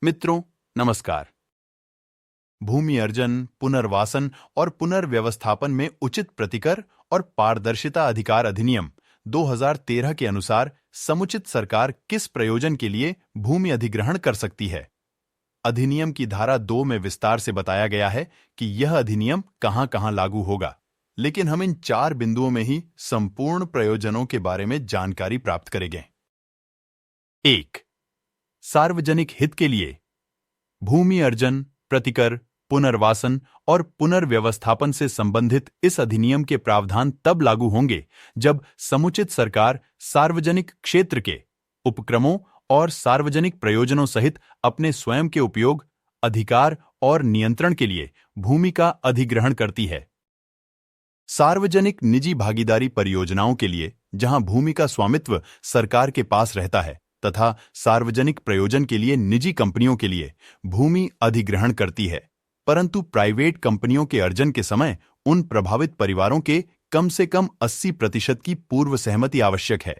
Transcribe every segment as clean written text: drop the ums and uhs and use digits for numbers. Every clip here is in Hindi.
मित्रों, नमस्कार। भूमि अर्जन, पुनर्वासन और पुनर्व्यवस्थापन में उचित प्रतिकर और पारदर्शिता अधिकार अधिनियम 2013 के अनुसार समुचित सरकार किस प्रयोजन के लिए भूमि अधिग्रहण कर सकती है। अधिनियम की धारा 2 में विस्तार से बताया गया है कि यह अधिनियम कहां-कहां लागू होगा, लेकिन हम इन 4 बिंदुओं में ही संपूर्ण प्रयोजनों के बारे में जानकारी प्राप्त करेंगे। 1. सार्वजनिक हित के लिए भूमि अर्जन, प्रतिकर, पुनर्वासन और पुनर्व्यवस्थापन से संबंधित इस अधिनियम के प्रावधान तब लागू होंगे जब समुचित सरकार सार्वजनिक क्षेत्र के उपक्रमों और सार्वजनिक प्रयोजनों सहित अपने स्वयं के उपयोग, अधिकार और नियंत्रण के लिए भूमि का अधिग्रहण करती है। सार्वजनिक निजी भागीदारी परियोजनाओं के लिए, जहां भूमि का स्वामित्व सरकार के पास रहता है, तथा सार्वजनिक प्रयोजन के लिए निजी कंपनियों के लिए भूमि अधिग्रहण करती है, परंतु प्राइवेट कंपनियों के अर्जन के समय उन प्रभावित परिवारों के कम से कम 80% की पूर्व सहमति आवश्यक है,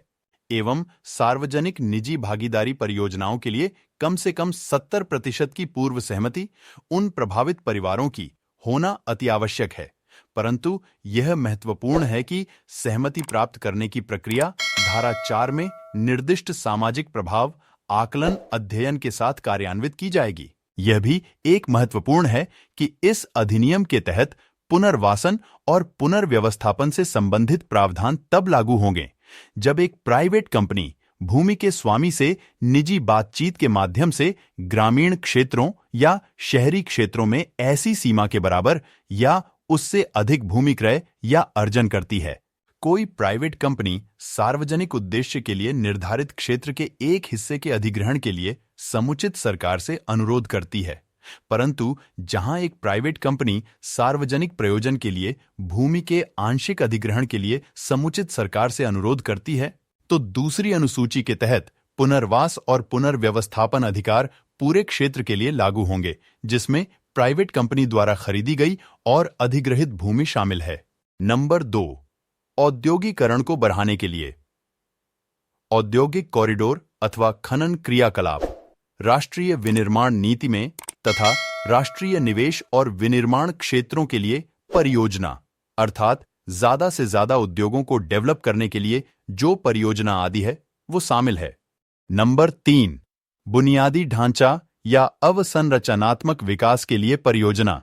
एवं सार्वजनिक निजी भागीदारी परियोजनाओं के लिए कम से कम 70% की पूर्व सहमति उन प्रभावित परिवारों की होना अति आवश्यक है। परंतु यह महत्वपूर्ण है कि सहमति प्राप्त करने की प्रक्रिया धारा 4 में निर्दिष्ट सामाजिक प्रभाव आकलन अध्ययन के साथ कार्यान्वित की जाएगी। यह भी एक महत्वपूर्ण है कि इस अधिनियम के तहत पुनर्वासन और पुनर्व्यवस्थापन से संबंधित प्रावधान तब लागू होंगे जब एक प्राइवेट कंपनी भूमि के स्वामी से निजी बातचीत के माध्यम से ग्रामीण क्षेत्रों या शहरी क्षेत्रों में ऐसी सीमा के बराबर या उससे अधिक भूमि क्रय या अर्जन करती है। कोई प्राइवेट कंपनी सार्वजनिक उद्देश्य के लिए निर्धारित क्षेत्र के एक हिस्से के अधिग्रहण के लिए समुचित सरकार से अनुरोध करती है, परंतु जहां एक प्राइवेट कंपनी सार्वजनिक प्रयोजन के लिए भूमि के आंशिक अधिग्रहण के लिए समुचित सरकार से अनुरोध करती है, तो दूसरी अनुसूची के तहत पुनर्वास और पुनर्व्यवस्थापन अधिकार पूरे क्षेत्र के लिए लागू होंगे, जिसमें प्राइवेट कंपनी द्वारा खरीदी गई और अधिग्रहित भूमि शामिल है। नंबर 2. औद्योगिकरण को बढ़ाने के लिए औद्योगिक कॉरिडोर अथवा खनन क्रियाकलाप राष्ट्रीय विनिर्माण नीति में तथा राष्ट्रीय निवेश और विनिर्माण क्षेत्रों के लिए परियोजना अर्थात ज्यादा से ज्यादा उद्योगों को डेवलप करने के लिए जो परियोजना आदि है वो शामिल है। नंबर 3. बुनियादी ढांचा या अवसंरचनात्मक विकास के लिए परियोजना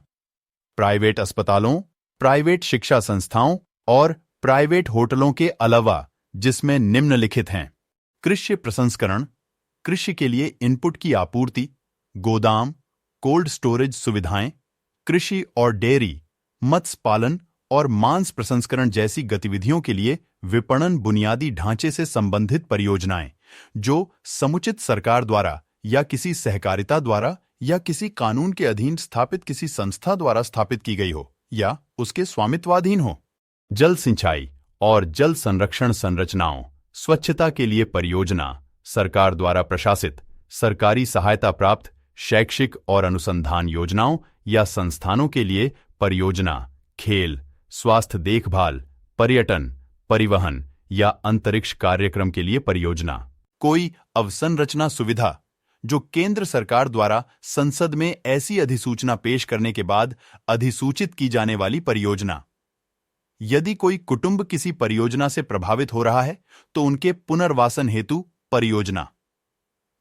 प्राइवेट अस्पतालों, प्राइवेट शिक्षा संस्थाओं और प्राइवेट होटलों के अलावा, जिसमें निम्नलिखित हैं: कृषि प्रसंस्करण, कृषि के लिए इनपुट की आपूर्ति, गोदाम, कोल्ड स्टोरेज सुविधाएं, कृषि और डेयरी, मत्स्य पालन और मांस प्रसंस्करण जैसी गतिविधियों के लिए विपणन बुनियादी ढांचे से संबंधित परियोजनाएं, जो समुचित सरकार द्वारा या किसी सहकारिता द्वारा या किसी कानून के अधीन स्थापित किसी संस्था द्वारा स्थापित की गई हो या उसके स्वामित्वाधीन हो। जल सिंचाई और जल संरक्षण संरचनाओं, स्वच्छता के लिए परियोजना, सरकार द्वारा प्रशासित, सरकारी सहायता प्राप्त शैक्षिक और अनुसंधान योजनाओं या संस्थानों के लिए परियोजना, खेल, स्वास्थ्य देखभाल, पर्यटन, परिवहन या अंतरिक्ष कार्यक्रम के लिए परियोजना। कोई अवसंरचना सुविधा जो केंद्र सरकार द्वारा संसद में ऐसी अधिसूचना पेश करने के बाद अधिसूचित की जाने वाली परियोजना। यदि कोई कुटुंब किसी परियोजना से प्रभावित हो रहा है तो उनके पुनर्वासन हेतु परियोजना।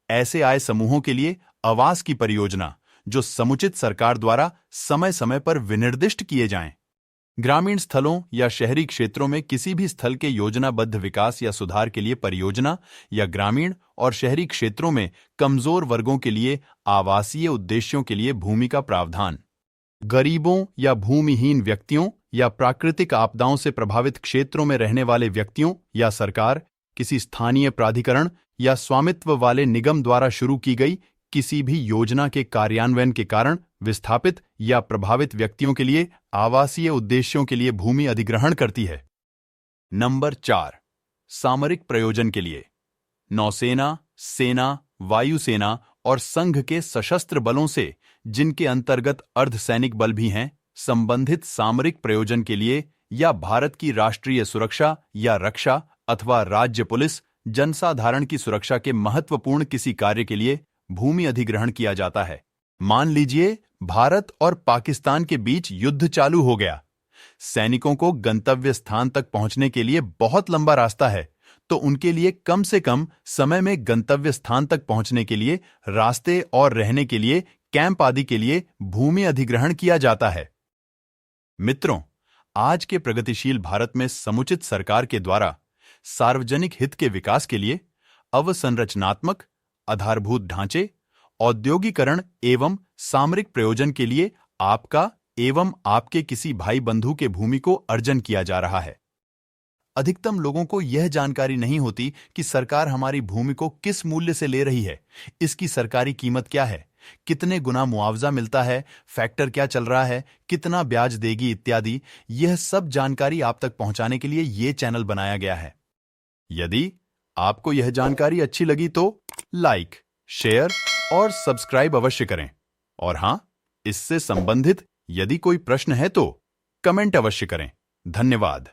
ऐसे आय समूहों के लिए आवास की परियोजना जो समुचित सरकार द्वारा समय समय पर विनिर्दिष्ट किए जाएं। ग्रामीण स्थलों या शहरी क्षेत्रों में किसी भी स्थल के योजनाबद्ध विकास या सुधार के लिए परियोजना या ग्रामीण और शहरी क्षेत्रों में कमजोर वर्गों के लिए आवासीय उद्देश्यों के लिए भूमि का प्रावधान। गरीबों या भूमिहीन व्यक्तियों या प्राकृतिक आपदाओं से प्रभावित क्षेत्रों में रहने वाले व्यक्तियों या सरकार, किसी स्थानीय प्राधिकरण या स्वामित्व वाले निगम द्वारा शुरू की गई किसी भी योजना के कार्यान्वयन के कारण विस्थापित या प्रभावित व्यक्तियों के लिए आवासीय उद्देश्यों के लिए भूमि अधिग्रहण करती है। नंबर 4. सामरिक प्रयोजन के लिए नौसेना, सेना, वायुसेना और संघ के सशस्त्र बलों से, जिनके अंतर्गत अर्धसैनिक बल भी हैं, संबंधित सामरिक प्रयोजन के लिए या भारत की राष्ट्रीय सुरक्षा या रक्षा अथवा राज्य पुलिस, जनसाधारण की सुरक्षा के महत्वपूर्ण किसी कार्य के लिए भूमि अधिग्रहण किया जाता है। मान लीजिए भारत और पाकिस्तान के बीच युद्ध चालू हो गया। सैनिकों को गंतव्य स्थान तक पहुंचने के लिए बहुत लंबा रास्ता है, तो उनके लिए कम से कम समय में गंतव्य स्थान तक पहुंचने के लिए रास्ते और रहने के लिए कैंप आदि के लिए भूमि अधिग्रहण किया जाता है। मित्रों, आज के प्रगतिशील भारत में समुचित सरकार के द्वारा सार्वजनिक हित के विकास के लिए अवसंरचनात्मक, आधारभूत ढांचे, औद्योगिकरण एवं सामरिक प्रयोजन के लिए आपका एवं आपके किसी भाई बंधु के भूमि को अर्जन किया जा रहा है। अधिकतम लोगों को यह जानकारी नहीं होती कि सरकार हमारी भूमि को किस मूल्य से ले रही है, इसकी सरकारी कीमत क्या है, कितने गुना मुआवजा मिलता है, फैक्टर क्या चल रहा है, कितना ब्याज देगी इत्यादि। यह सब जानकारी आप तक पहुंचाने के लिए यह चैनल बनाया गया है। यदि आपको यह जानकारी अच्छी लगी तो लाइक, शेयर और सब्सक्राइब अवश्य करें। और हां, इससे संबंधित यदि कोई प्रश्न है तो कमेंट अवश्य करें। धन्यवाद।